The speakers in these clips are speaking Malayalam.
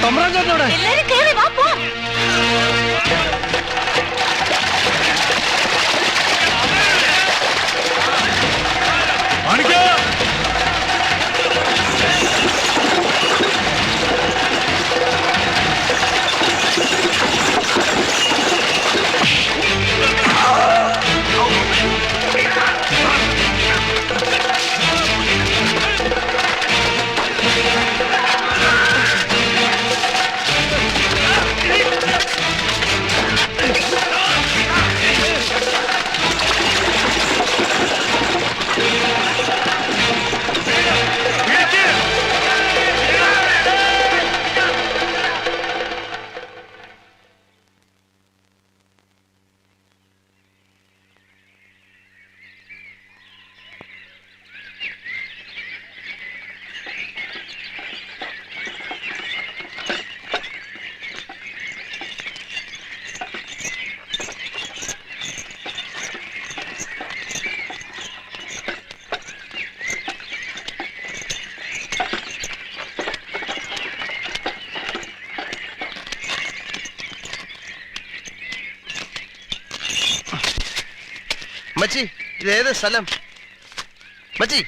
തമ്പ്രാൻ ചേട്ടനോടെ എല്ലാരും കേറി വാ പോ. മച്ചി ഇതേത് സ്ഥലം? മച്ചി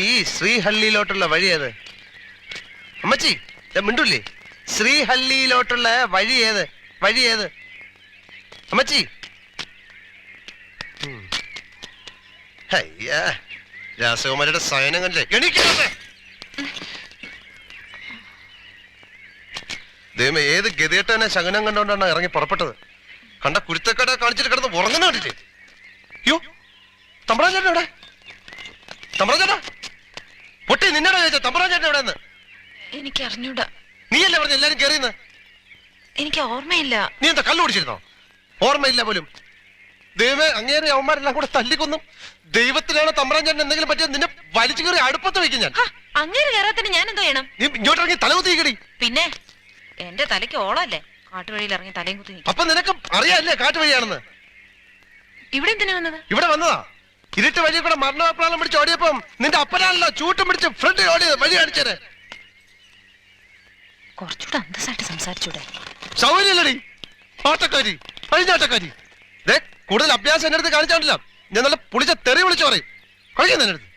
ഈ ശ്രീഹള്ളിയിലോട്ടുള്ള വഴി ഏത്? അമ്മച്ചി മിണ്ടൂല്ലേ? ശ്രീഹള്ളിയിലോട്ടുള്ള വഴി ഏത്? വഴി ഏത് അമ്മച്ചി? അയ്യാ രാസകുമാരിയുടെ സയനം കണ്ടേ എണീക്കേ. ദൈവമേ, ഏത് ഗതികെട്ടനെ ശകനം കണ്ടോണ്ടാണ് ഇറങ്ങി പുറപ്പെട്ടത്. കണ്ട കുരുത്തക്കട കാണിച്ചിട്ട് കിടന്ന് ഉറങ്ങുന്ന കണ്ടില്ലേ? യോ തമ്പ്രാൻ ചേട്ടൻ എവിടെ? തമ്പ്രാൻ ചേട്ടാ പൊട്ടി നിന്നോട് ചോദിച്ച തമ്പ്രാൻ ചേട്ടൻ എവിടെ? എനിക്ക് അറിഞ്ഞൂടാ. നീയല്ലേ പറഞ്ഞ എല്ലാരും കയറിയെന്ന്? എനിക്ക് ഓർമ്മയില്ല. നീ എന്താ കള്ളു കുടിച്ചിരുന്നോ? ഓർമ്മയില്ല പോലും. ദൈവമേ, അങ്ങേറെ അവന്മാരെല്ലാം കൂടെ തല്ലിക്കൊന്നും. ദൈവത്തിനാണ് തമ്പ്രാൻ ചേട്ടൻ എന്തെങ്കിലും പറ്റിയത് നിന്നെ വലിച്ചു കയറി അടുപ്പത്ത് വയ്ക്കും ഞാൻ. അങ്ങനെ കയറാത്തിന് ഞാൻ എന്തോ ചെയ്യണം? നീ ഇങ്ങോട്ട് ഇറങ്ങി തലകുത്തിക്കടി. പിന്നെ എന്റെ തലയ്ക്ക് ഓളല്ലേ കാട്ടുവഴിയിൽ ഇറങ്ങി തലയും കുത്തി. അപ്പൊ നിനക്ക് അറിയാല്ലേ കാറ്റ് വഴിയാണെന്ന്? ഇവിടെ എന്തിനാ വന്നത്? ഇവിടെ വന്നതാ. ഇരുട്ട് വഴി കൂടെ മരണപ്രാളം പിടിച്ച് ഓടിയപ്പം നിന്റെ അപ്പനാണല്ലോ ചൂട്ടും പിടിച്ച് ഫ്രണ്ട് ഓടിയത്. വഴി കാണിച്ചേരെ. കുറച്ചുകൂടെ അന്തസ്സായിട്ട് സംസാരിച്ചൂടെ? സൗകര്യല്ലടി ആട്ടക്കാരി, അഴിഞ്ഞാട്ടക്കാരി. കൂടുതൽ അഭ്യാസം എന്റെ അടുത്ത് കാണിച്ചാണ്ടല്ലോ ഞാൻ നല്ല പുളിച്ച തെറി വിളിച്ചു പറയും. കഴിക്കുന്ന എന്റെ അടുത്ത്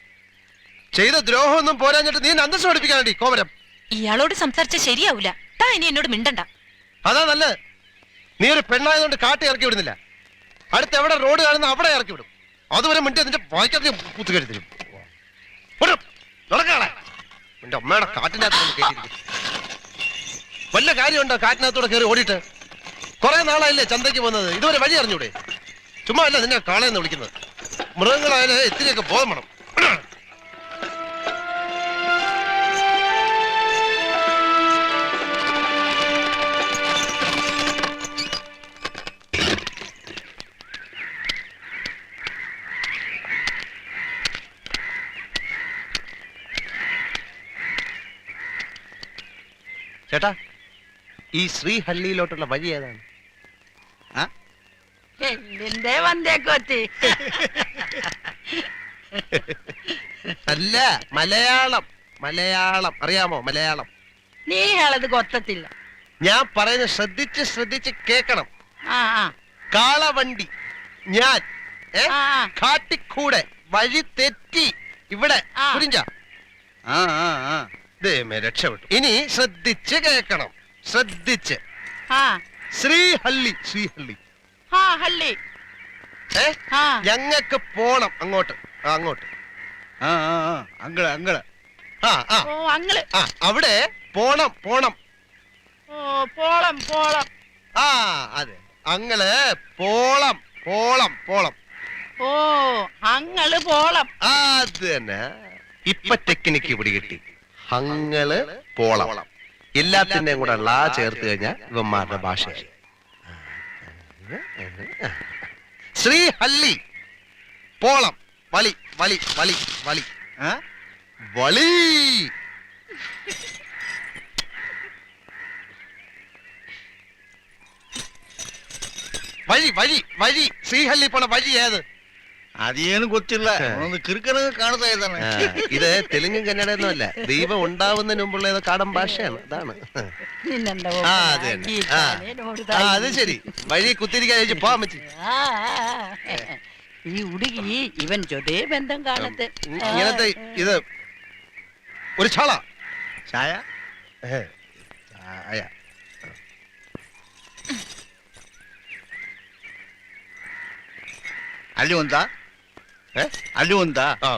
ചെയ്ത ദ്രോഹമൊന്നും പോരാഞ്ഞിട്ട് നീ അന്തസ് പഠിപ്പിക്കാനടി കോമരം. ഇയാളോട് സംസാരിച്ച ശരിയാവൂല. താ ഇനി എന്നോട് മിണ്ടണ്ട. അതാ നല്ലത്. നീ ഒരു പെണ്ണായതുകൊണ്ട് കാട്ടി ഇറക്കി വിടുന്നില്ല. അടുത്ത് എവിടെ റോഡ് കാണുന്ന അവിടെ ഇറക്കി വിടും. അതുവരെ മിണ്ടി നിന്റെ വായിക്കാത്ത കുത്തു കയറി തരും. നടക്കാളെ എന്റെ അമ്മയുടെ കാറ്റിനകത്ത് കയറ്റിയിരിക്കും. വല്ല കാര്യമുണ്ടോ കാറ്റിനകത്തൂടെ കയറി ഓടിയിട്ട്? കുറെ നാളായില്ലേ ചന്തയ്ക്ക് പോകുന്നത്, ഇതുവരെ വഴി അറിഞ്ഞൂടെ? ചുമ്മാ അല്ല നിന്നെ കാളയെന്ന് വിളിക്കുന്നത്. മൃഗങ്ങളായാലും ഇത്തിരിയൊക്കെ ബോധം വേണം. ചേട്ടാ, ഈ ശ്രീഹള്ളിയിലോട്ടുള്ള വഴി ഏതാണ്? അല്ല, മലയാളം. മലയാളം അറിയാമോ? മലയാളം നീ അത് കൊത്തത്തില്ല. ഞാൻ പറയുന്നത് ശ്രദ്ധിച്ച് ശ്രദ്ധിച്ച് കേക്കണം. കാളവണ്ടി ഞാൻ കാട്ടിക്കൂടെ വഴി തെറ്റി ഇവിടെ പുരിഞ്ച രക്ഷപ്പെട്ടു. ഇനി ശ്രദ്ധിച്ച് കേക്കണം. ശ്രദ്ധിച്ച്. ശ്രീഹള്ളി. ശ്രീഹള്ളി ഞങ്ങക്ക് പോണം അങ്ങോട്ട്. അങ്ങോട്ട് അവിടെ പോണം. പോണം. പോളം പോളം. അതെ, അങ്ങള് പോളം. പോളം. പോളം. ഓ അങ്ങള് പോളം. അത് തന്നെ. ഇപ്പൊ ടെക്നിക്ക് പിടികിട്ടി. അങ്ങള് പോളം. എല്ലാത്തിന്റെയും കൂടെ ള ചേർത്ത് കഴിഞ്ഞാൽ ഇവന്മാരുടെ ഭാഷയായി. ശ്രീഹള്ളി പോളം. വലി വലി വലി വലി വളി. വഴി വഴി വഴി. ശ്രീഹള്ളി പോണ വഴി ഏത്? ಅದೇನು ಗೊತ್ತಿಲ್ಲ ಒಂದು ಕಿರುಕನ ಕಾಣ್ತಾ ಇದ್ದಾನೆ. ഇത് തെലുങ്കും കന്നഡയൊന്നും അല്ല, ദൈവം ഉണ്ടാവുന്നതിന് മുമ്പുള്ള ഏതോ കാടൻ ഭാഷയാണ്. അതാണ്. ನಿನ್ನಂದ ആ ಒಬ್ಬ അത് തന്നെ. ആ ಗೀತಾನೇ ನೋಡ್ತಾ ആ, അത് ശരി. വഴി കുത്തിരിക്കാൻ ചോദിച്ചു പോവാൻ പറ്റി. ಆ, ಈ ಹುಡುಗಿ ಇವನ್ ಜೊತೆ ಬಂದಂ ಕಾಣತ್ತೆ. ഇങ്ങനത്തെ ഇത് ഒരു ചാള ಛಾಯಾ ചായ. ಅಲ್ಲಿ ಒಂದ ഏ? ಅಲ್ಲಿ ಒಂದ ആ.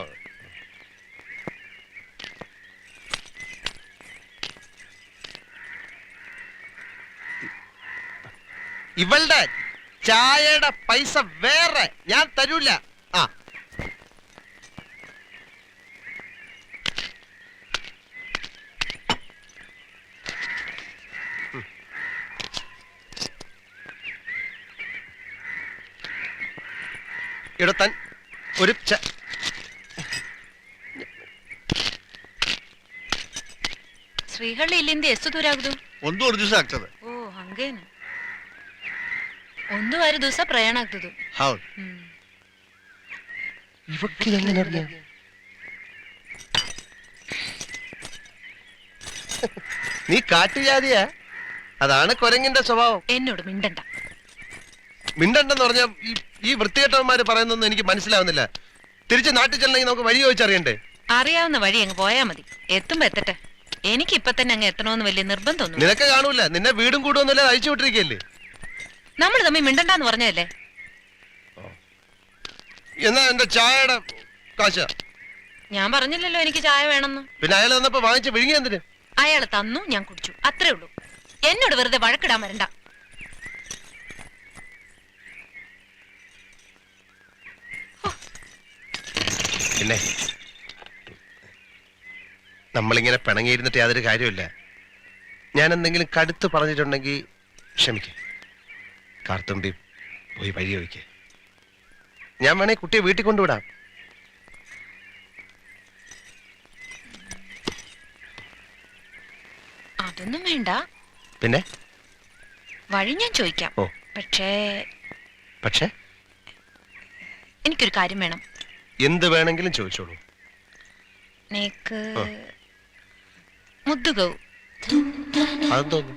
ഇവളുടെ ചായയുടെ പൈസ വേറെ ഞാൻ തരൂല. ആ ഇടത്തൻ ഒരു ಶ್ರೀಹಳ್ಳಿ ಇಲ್ಲಿಂದ ಎಷ್ಟು ದೂರ ಆಗುದು? ಒಂದೂವರೆ ದಿವಸ ಆಗ್ತದೆ. ಓ ಹಂಗೇನ, ಒಂದೂವರೆ ದಿವಸ ಪ್ರಯಾಣ ಆಗ್ತದು. ಹೌದು. ഇവക്ക് എങ്ങനെ അറിയാം? നീ കാട്ടുജാതിയാ, അതാണ് കൊരങ്ങിന്റെ സ്വഭാവം. എന്നോട് മിണ്ടണ്ട. മിണ്ടണ്ടെന്ന് പറഞ്ഞ ഈ വൃത്തികെട്ടവന്മാര് പറയുന്നൊന്നും എനിക്ക് മനസ്സിലാവുന്നില്ല. തിരിച്ച് നാട്ടിൽ ചെല്ലണമെങ്കിൽ നമുക്ക് വഴി ചോദിച്ചറിയണ്ടേ? അറിയാവുന്ന വഴി അങ്ങ് പോയാ മതി, എത്തുമ്പോ എത്തട്ടെ. എനിക്ക് ഇപ്പൊ തന്നെ അങ്ങ് എത്തണമെന്ന് വലിയ നിർബന്ധമൊന്നും. നിനക്ക് കാണൂല, നിന്നെ വീടും കൂടുമൊന്നുമില്ല, അയച്ചു വിട്ടിരിക്കല്ലേ. നമ്മൾ തമ്മിൽ മിണ്ടണ്ടെന്ന് പറഞ്ഞതല്ലേ. എന്നാ എന്റെ ചായയുടെ കാശ? ഞാൻ പറഞ്ഞില്ലല്ലോ എനിക്ക് ചായ വേണമെന്ന്. പിന്നെ അയാൾ വന്നപ്പോ വാങ്ങിച്ച് വിഴുങ്ങി എന്തിന്? അയാൾ തന്നു, ഞാൻ കുടിച്ചു, അത്രേ ഉള്ളൂ. എന്നോട് വെറുതെ വഴക്കിടാൻ വരണ്ട. പിന്നെ നമ്മളിങ്ങനെ പിണങ്ങിയിരുന്നിട്ട് യാതൊരു കാര്യമില്ല. ഞാൻ എന്തെങ്കിലും കടുത്ത് പറഞ്ഞിട്ടുണ്ടെങ്കിൽ ക്ഷമിക്കേ. കാർത്തുമ്പി പോയി വഴി ചോദിക്കേ. ഞാൻ വേണേ കുട്ടിയെ വീട്ടിൽ കൊണ്ടുവിടാം. അതൊന്നും വേണ്ട. പിന്നെ വഴി ഞാൻ ചോദിക്കാം. ഓ. പക്ഷേ എനിക്കൊരു കാര്യം വേണം. എന്ത് വേണമെങ്കിലും ചോദിച്ചോളൂ. നേക്ക് മുദ്ദു ഗൗ. അതെന്തോന്നു?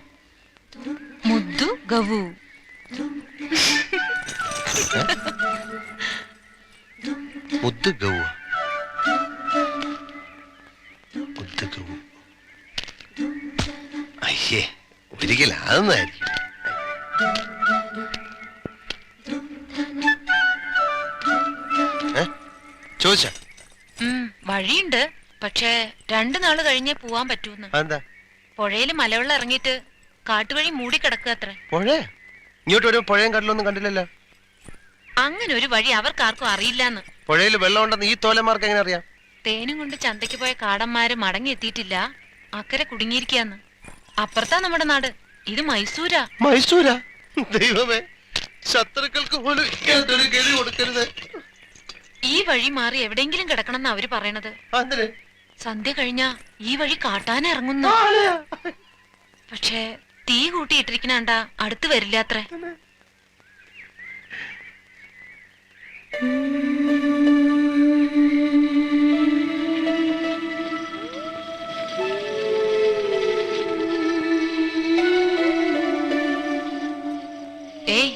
മുദ്ദു ഗവു. മുദ്ദ് ഗൗ. മുദ്ദ് ഗൗ. അയ്യേ, ഒരിക്കലും അതൊന്നായിരിക്കും. ചോദിച്ച വഴിയുണ്ട്, പക്ഷേ 2 നാള് കഴിഞ്ഞേ പോവാൻ പറ്റൂന്ന്. അതെന്താ? പുഴയില് മലവെള്ളം ഇറങ്ങിയിട്ട് കാട്ടുവഴി മൂടിക്കിടക്കുക അത്ര. പുഴ? ഇങ്ങോട്ട് ഒരു പുഴയും കടലൊന്നും കണ്ടില്ലല്ലോ. അങ്ങനെ ഒരു വഴി അവർക്കാർക്കും അറിയില്ലാന്ന്. പുഴയിൽ വെള്ളം ഉണ്ടെന്ന് ഈ തോലന്മാർക്ക് എങ്ങനെ അറിയാം? തേനും കൊണ്ട് ചന്തയ്ക്ക് പോയ കാടന്മാര് മടങ്ങി എത്തിയിട്ടില്ല, അക്കരെ കുടുങ്ങിയിരിക്കാന്ന്. അപ്പുറത്താ നമ്മുടെ നാട്, ഇത് മൈസൂരാ. മൈസൂരാ? ദൈവമേ, ശത്രുക്കൾക്ക് പോലും ഇങ്ങനത്തൊരു ഗതി കൊടുക്കരുത്. ഈ വഴി മാറി എവിടെയെങ്കിലും കിടക്കണമെന്ന് അവര് പറയണത്. എന്തിന്? സന്ധ്യ കഴിഞ്ഞാ ഈ വഴി കാട്ടാൻ ഇറങ്ങുന്നു. പക്ഷേ തീ കൂട്ടിയിട്ടിരിക്കണണ്ട അടുത്ത് വരില്ല അത്രേ. ഏയ്,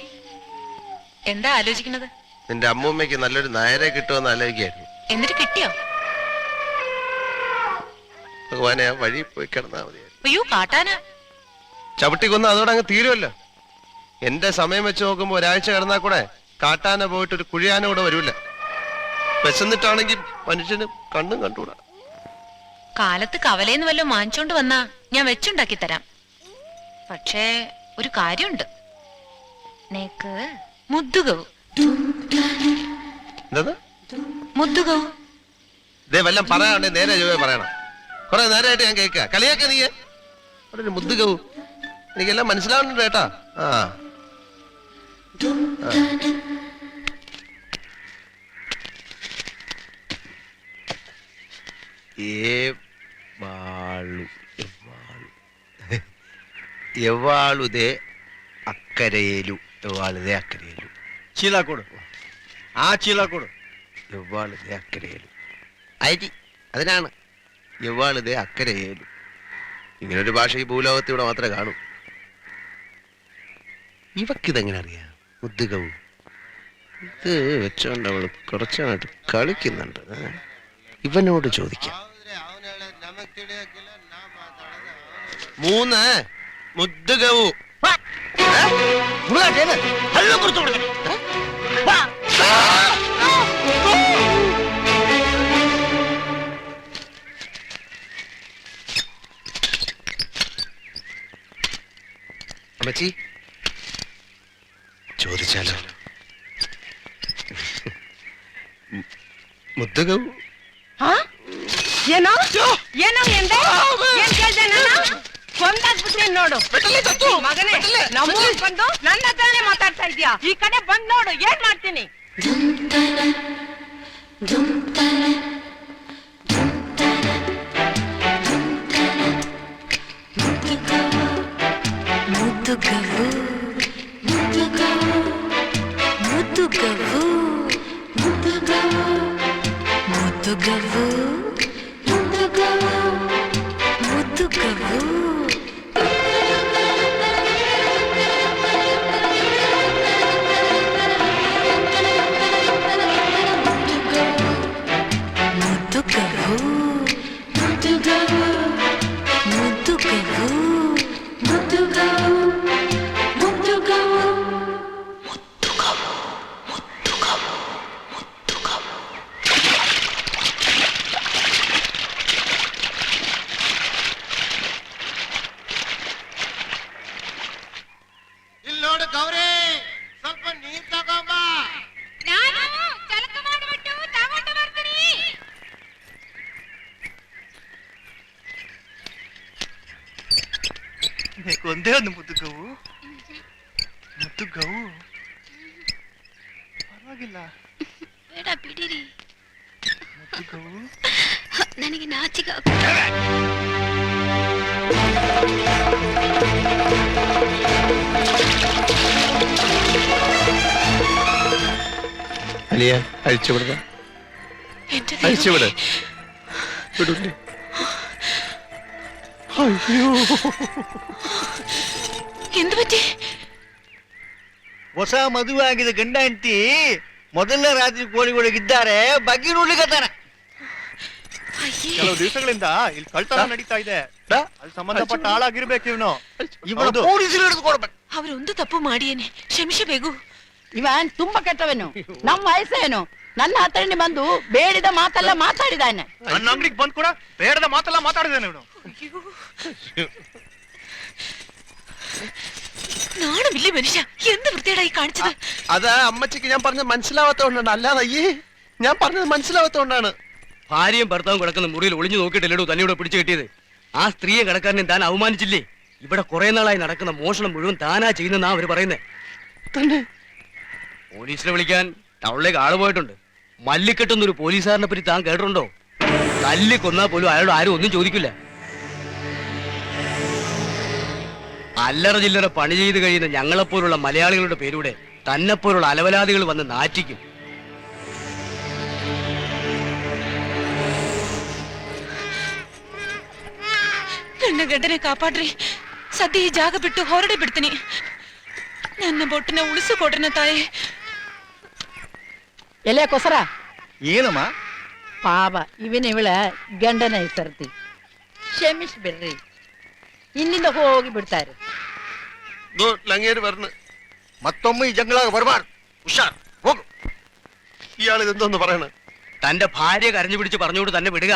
എന്താ ആലോചിക്കണത്? നിന്റെ അമ്മൂമ്മയ്ക്ക് നല്ലൊരു നായരെ കിട്ടുമെന്ന് ആലോചിക്കായിരുന്നു. എന്നിട്ട് കിട്ടിയോ? ഭഗവാനെ, ആ വഴി പോയി കിടന്നാ മതി. അയ്യോ, കാട്ടാനാ. ചവിട്ടി കൊന്ന് അതോടെ അങ്ങ് തീരുമല്ലോ. എന്റെ സമയം വെച്ച് നോക്കുമ്പോ ഒരാഴ്ച കിടന്നാ കൂടെ കാട്ടാന പോയിട്ട് ഒരു കുഴിയാന കൂടെ വരൂല. വിശന്നിട്ടാണെങ്കിൽ മനുഷ്യന് കണ്ണും കണ്ടുകൂടാ. കാലത്ത് കവലേന്ന് വല്ലതും വാങ്ങിച്ചോണ്ട് വന്നാ ഞാൻ വെച്ചുണ്ടാക്കി തരാം. പക്ഷേ ഒരു കാര്യമുണ്ട്, നേക്ക് മുദ്ദുകവും. എന്താ മുദ്ദുകവും? ഇതേ വല്ലം പറയാണ്ടേ നേരെ ജോയെ പറയണം. കുറെ നേരമായിട്ട് ഞാൻ കേൾക്കുക. കളിയാക്ക നീ അവിടെ ഒരു മുദ്ദുകവും. എനിക്കെല്ലാം മനസ്സിലാവുന്നുണ്ട് കേട്ടാ. ആ എവാളുതേ അക്കരയിലു. എവാളുതേ അക്കരയിലു. ಚೀಲ ಕೊಡು, ಆ ಚೀಲ ಕೊಡು. യവ്വാളിതേ അക്കരയേലും അരി അതിനാണ് യവ്വാളിതേ അക്കരയേലും. ഇങ്ങനൊരു ഭാഷ ഈ ഭൂലോകത്ത് ഇവിടെ മാത്രമേ കാണൂ. ഇവക്കിതെങ്ങനെ അറിയാം? മുദ്ദുകവും ഇത് വെച്ചോണ്ട് അവള് കുറച്ചായിട്ട് കളിക്കുന്നുണ്ട്. ഇവനോട് ചോദിക്കാം. 3 മുദ്ദുകവു അമ്മച്ചി ചോദിച്ചാലോ? ಮುದ್ದಗವು ಏನೋ ಏನೋ ಎಂದೆ ಏನ್ ಕೇಳ್ದೆ ನಾನು ಕೊಂದಾಕ್ಬಿಟ್ರೆ ನೋಡು ಮಗನೇ ನಮ್ಮೂರಿಗೆ ಬಂದು ನನ್ನ ಹತ್ರನೇ ಮಾತಾಡ್ತಾ ಇದೀಯಾ ಈ ಕಡೆ ಬಂದ್ ನೋಡು ಏನ್ ಮಾಡ್ತೀನಿ ಮುದ್ದುಗವು ಮುದ್ದುಗವು ಮುದ್ದುಗವು ಮುದ್ದುಗವು ಮುದ್ದುಗವು ಮುದ್ದುಗವು ಮುದ್ದುಗವು ಮುದ್ದುಗವು ಮುದ್ದುಗವು ಮುದ್ದುಗವು ಮುದ್ದುಗವು ಮುದ್ದುಗವು ಮುದ್ದುಗವು ಮುದ್ದುಗವು ಮುದ್ದುಗವು ಇಲ್ಲೋಡು ಗೌರಿ, ಸ್ವಲ್ಪ ನೀರ್ ತಗೊಂಬ. ನಾನು ಚಲಕ ಮಾಡಿಬಿಟ್ಟು ತಗೊಂಡು ಬರ್ತೀನಿ. ಒಂದೇ ಒಂದು ಮುದ್ದುಗವು ಪರವಾಗಿಲ್ಲ. ಬೇಡ ಬಿಡಿರಿ, ಮುದ್ದುಗವು ನನಗೆ ನಾಚಿಕೆ. അലിയ അഴിച്ചുവിടുക, അഴിച്ചുവിട്. വിടൂല്ലേ? അയ്യോ, എന്ത് പറ്റി? ಹೊಸ ಮದುವೆ ಆಗಿದೆ ಗಂಡ ಹೆಂಡತಿ ಮೊದಲನೇ ರಾತ್ರಿ ಕೋಳಿಗಳಿದ್ದಾರೆ ಬಗ್ಗೆ ನೋಡ್ಲಿಕ್ಕತ್ತಾನ. ಕೆಲವು ದಿವಸಗಳಿಂದ ಇಲ್ಲಿ ಕಳ್ತನ ನಡೀತಾ ಇದೆ. ಅಲ್ಲಿ ಸಂಬಂಧಪಟ್ಟ ಆಳಾಗಿರ್ಬೇಕು ಇವನು. ಇವನು ಪೊಲೀಸರು ಹಿಡಿದುಕೊಡ್ಬೇಕು. ಅವರೊಂದು ತಪ್ಪು ಮಾಡಿಯೇನೆ, ಕ್ಷಮಿಸಬೇಕು. ಇವನ್ ತುಂಬಾ ಕೆಟ್ಟವನು. ನಮ್ಮ ವಯಸ್ಸೇನು ನನ್ನ ಹತ್ರನೇ ಬಂದು ಬೇಡಿದ ಮಾತೆಲ್ಲ ಮಾತಾಡಿದಾನೆ. ನನ್ನ ಅಂಗಡಿಗೆ ಬಂದ್ ಕೂಡ ಬೇಡದ ಮಾತೆಲ್ಲ ಮಾತಾಡಿದಾನೆ ಇವನು. നാണമില്ലേ മനുഷ്യ, എന്ത് വൃത്തിയായി കാണിച്ചത്? അത് അമ്മച്ചിക്ക് ഞാൻ പറഞ്ഞത് മനസ്സിലാവാത്തോണ്ടാണ്, അല്ലാതെ അയ്യേ ഞാൻ പറഞ്ഞത് മനസ്സിലാവാത്തോണ്ടാണ്. ഭാര്യയും ഭർത്താവും കിടക്കുന്ന മുറിയിൽ ഒളിഞ്ഞു നോക്കിയിട്ടില്ലടോ തന്നെ ഇവിടെ പിടിച്ചു കിട്ടിയത്. ആ സ്ത്രീയെ കടക്കാരനെ താൻ അവമാനിച്ചില്ലേ? ഇവിടെ കുറെ നാളായി നടക്കുന്ന മോഷണം മുഴുവൻ താനാ ചെയ്യുന്നെന്നാ അവര് പറയുന്നേ. തന്നെ പോലീസിനെ വിളിക്കാൻ ടൗണിലേക്ക് ആള് പോയിട്ടുണ്ട്. മല്ലിക്കെട്ടുന്നൊരു പോലീസുകാരനെ പറ്റി താൻ കേട്ടിട്ടുണ്ടോ? തല്ലി കൊന്നാ പോലും അയാളോട് ആരും ഒന്നും ചോദിക്കില്ല. അല്ലറ ചില്ലറ പണി ചെയ്ത് കഴിയുന്ന ഞങ്ങളെപ്പോലുള്ള മലയാളികളുടെ പേരൂടെ തന്നെപ്പോലുള്ള അലവലാദികൾ വന്ന് നാറ്റിക്കും. ನನ್ನ ಗಂಡನೆ ಕಾಪಾಡ್ರಿ, ಸದ್ಯ ಈ ಜಾಗ ಬಿಟ್ಟು ಹೊರಡೆ ಬಿಡ್ತೀನಿ. ನನ್ನ ಬೊಟ್ಟಿನ ಉಳಿಸಿಕೊಡ್ರನ ತಾಯಿ. ಎಲೆ ಕೊಸರ ಏನಮ್ಮ? ಪಾಪ ಇವಳ ಗಂಡನ ಹೆಸರ್ತಿ ಕ್ಷಮಿಸ್ಬಿಡ್ರಿ, ಇಲ್ಲಿಂದ ಹೋಗಿ ಬಿಡ್ತಾರೆ. ലങ്ങേര് പറഞ്ഞു. മത്തൊമ്മ ഈ ജംഗളാക ബർബാർ ഉഷാർ ಹೋಗು. ഇയാൾ ഇതെന്തോന്ന് പറയണ? തന്റെ ഭാര്യ കരഞ്ഞു പിടിച്ച് പറഞ്ഞുകൊണ്ട് തന്നെ വിടുക.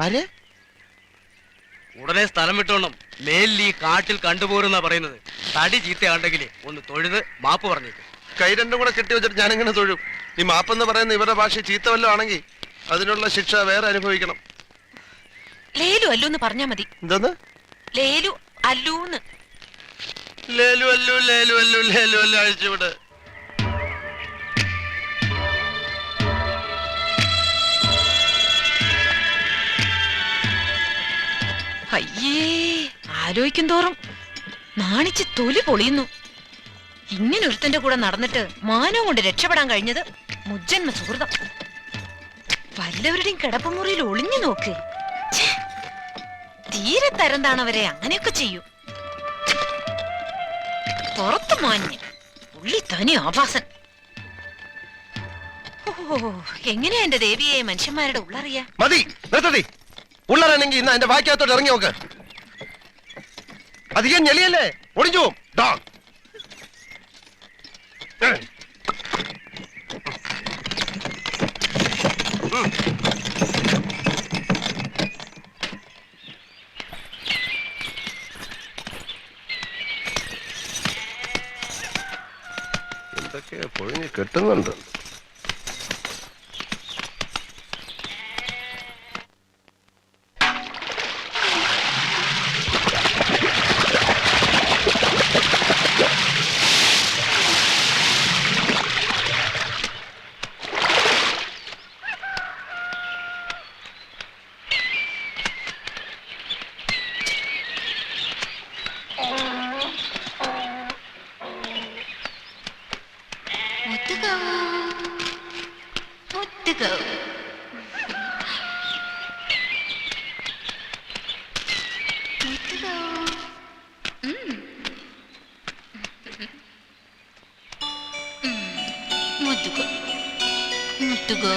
ആര്? ഉടനെ സ്ഥലം വിട്ടോണം. മേലിൽ ഈ കാട്ടിൽ കണ്ടുപോരുന്നാ പറയുന്നത്. തടി ചീത്തയാണ്ടെങ്കിലേ ഒന്ന് തൊഴുത് മാപ്പ് പറഞ്ഞേക്കും. കൈ രണ്ടും കൂടെ കെട്ടി വെച്ചിട്ട് ഞാനിങ്ങനെ തൊഴും. ഈ മാപ്പെന്ന് പറയുന്ന ഇവരുടെ ഭാഷ ചീത്ത വല്ലതും ആണെങ്കിൽ അതിനുള്ള ശിക്ഷ വേറെ അനുഭവിക്കണം. ലേലു അല്ലൂന്ന് പറഞ്ഞാ മതി. എന്തോന്ന്? ലേലു അല്ലൂന്ന്. ലേലു അല്ലു ലേലു അല്ലു ലേലു അല്ലു അഴിച്ചുവിട്. അയ്യേ, ആലോചിക്കും തോറും നാണിച്ച് തൊലി പൊളിയുന്നു. ഇങ്ങനെ ഒരുത്തന്റെ കൂടെ നടന്നിട്ട് മാനവും കൊണ്ട് രക്ഷപ്പെടാൻ കഴിഞ്ഞത് മുജ്ജന്മ സുഹൃതം. വല്ലവരുടെയും കിടപ്പുമുറിയിൽ ഒളിഞ്ഞു നോക്ക്. ഛേ, തീരെ തരംതാണവരെ അങ്ങനെയൊക്കെ ചെയ്യൂ. പുറത്തു മാഞ്ഞ് ഉള്ളി തനി ആഭാസൻ. ഓ, എങ്ങനെയാ എന്റെ ദേവിയെ മനുഷ്യന്മാരുടെ ഉള്ളറിയാ? മതി നിർത്തതി. ഉള്ളറാണെങ്കിൽ ഇന്ന് എന്റെ വായിക്കകത്തോട്ട് ഇറങ്ങി നോക്ക്. അധികം ഞെളിയല്ലേ, ഒളിഞ്ഞു പോവും. എന്തൊക്കെ പൊഴിഞ്ഞ് കെട്ടുന്നുണ്ട്. മുത്തുകോ